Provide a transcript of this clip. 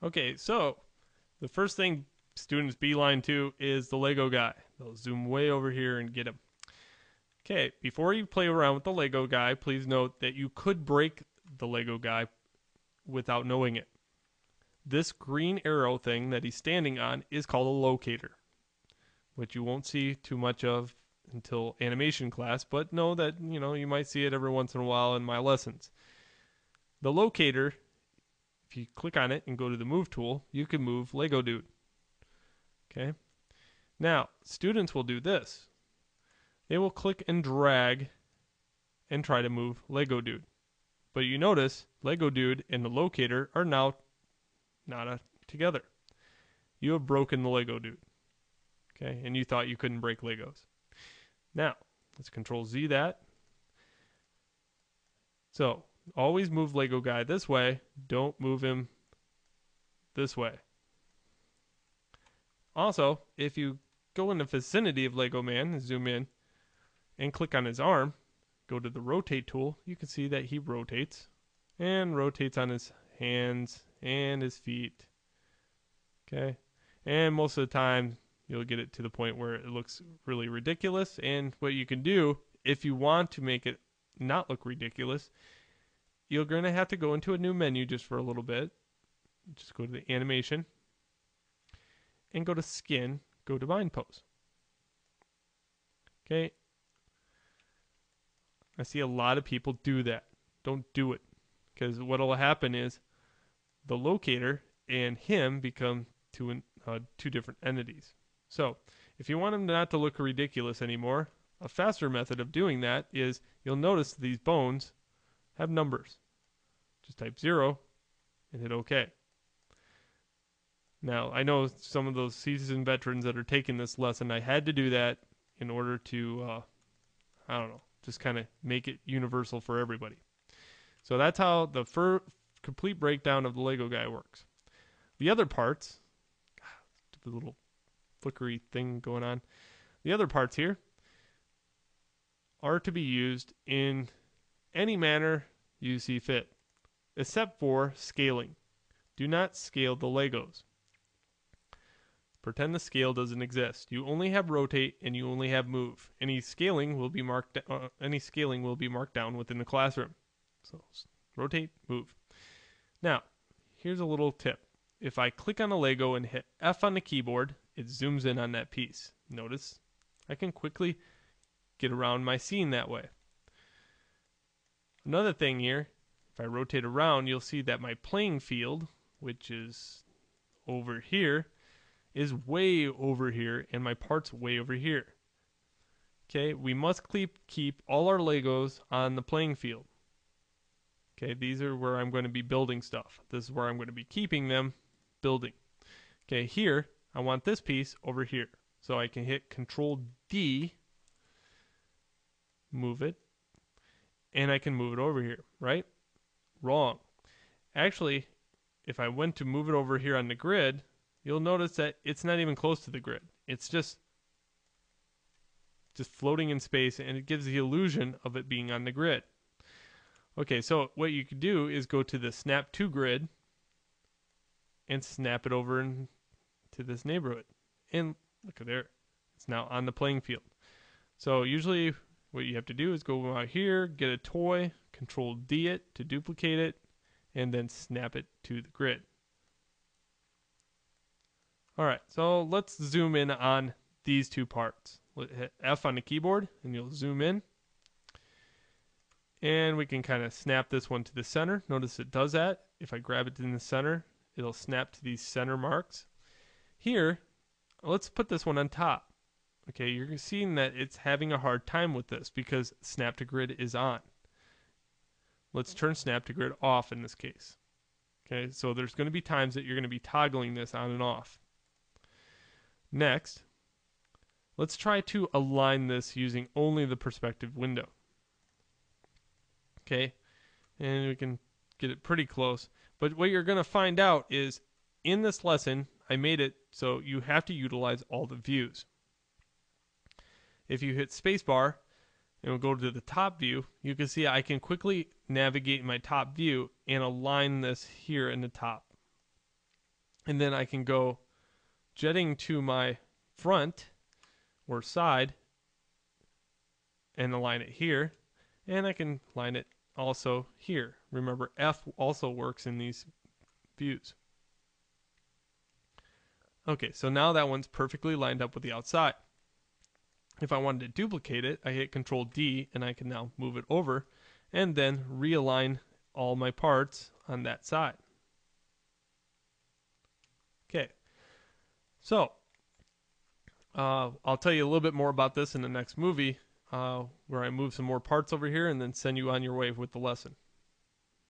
Okay, so the first thing students beeline to is the Lego guy. They'll zoom way over here and get him. Okay, before you play around with the Lego guy, please note that you could break the Lego guy without knowing it. This green arrow thing that he's standing on is called a locator, which you won't see too much of until animation class, but know that, you might see it every once in a while in my lessons. The locator, if you click on it and go to the move tool, you can move Lego Dude. Okay? Now, students will do this. They will click and drag and try to move Lego Dude. But you notice Lego Dude and the locator are now not together. You have broken the Lego Dude. Okay? And you thought you couldn't break Legos. Now, let's Control Z that. So, always move Lego guy this way. Don't move him this way. Also, if you go in the vicinity of Lego Man, zoom in, and click on his arm, go to the rotate tool, you can see that he rotates and rotates on his hands and his feet. Okay? And most of the time, you'll get it to the point where it looks really ridiculous. And what you can do, if you want to make it not look ridiculous, you're going to have to go into a new menu just for a little bit. Just go to the animation and go to skin, go to bind pose. Okay? I see a lot of people do that. Don't do it. Because what will happen is the locator and him become two different entities. So, if you want him not to look ridiculous anymore, a faster method of doing that is you'll notice these bones have numbers. Just type 0 and hit OK. Now, I know some of those seasoned veterans that are taking this lesson, I had to do that in order to, just kind of make it universal for everybody. So that's how the complete breakdown of the Lego guy works. The other parts, the little flickery thing going on, the other parts here are to be used in any manner you see fit, except for scaling. Do not scale the Legos. Pretend the scale doesn't exist. You only have rotate and you only have move. Any scaling will be marked down within the classroom. So rotate, move. Now, here's a little tip. If I click on a Lego and hit F on the keyboard, it zooms in on that piece. Notice I can quickly get around my scene that way. Another thing here, if I rotate around, you'll see that my playing field, which is over here, is way over here, and my part's way over here. Okay, we must keep all our Legos on the playing field. Okay, these are where I'm going to be building stuff. This is where I'm going to be keeping them building. Okay, here, I want this piece over here. So I can hit Control D, move it, and I can move it over here, right? Wrong. Actually, if I went to move it over here on the grid, you'll notice that it's not even close to the grid. It's just floating in space, and it gives the illusion of it being on the grid. Okay, so what you could do is go to the Snap to Grid and snap it over into this neighborhood. And look at there. It's now on the playing field. So usually what you have to do is go out here, get a toy, Control D it to duplicate it, and then snap it to the grid. Alright, so let's zoom in on these two parts. Hit F on the keyboard and you'll zoom in. And we can kind of snap this one to the center. Notice it does that. If I grab it in the center, it'll snap to these center marks. Here, let's put this one on top. Okay, you're seeing that it's having a hard time with this because Snap to Grid is on. Let's turn Snap to Grid off in this case. Okay, so there's going to be times that you're going to be toggling this on and off. Next, let's try to align this using only the perspective window. Okay, and we can get it pretty close. But what you're going to find out is in this lesson, I made it so you have to utilize all the views. If you hit spacebar and we'll go to the top view, you can see I can quickly navigate my top view and align this here in the top. And then I can go jetting to my front or side and align it here. And I can line it also here. Remember, F also works in these views. Okay, so now that one's perfectly lined up with the outside. If I wanted to duplicate it, I hit Control D and I can now move it over and then realign all my parts on that side. Okay, so I'll tell you a little bit more about this in the next movie where I move some more parts over here and then send you on your way with the lesson.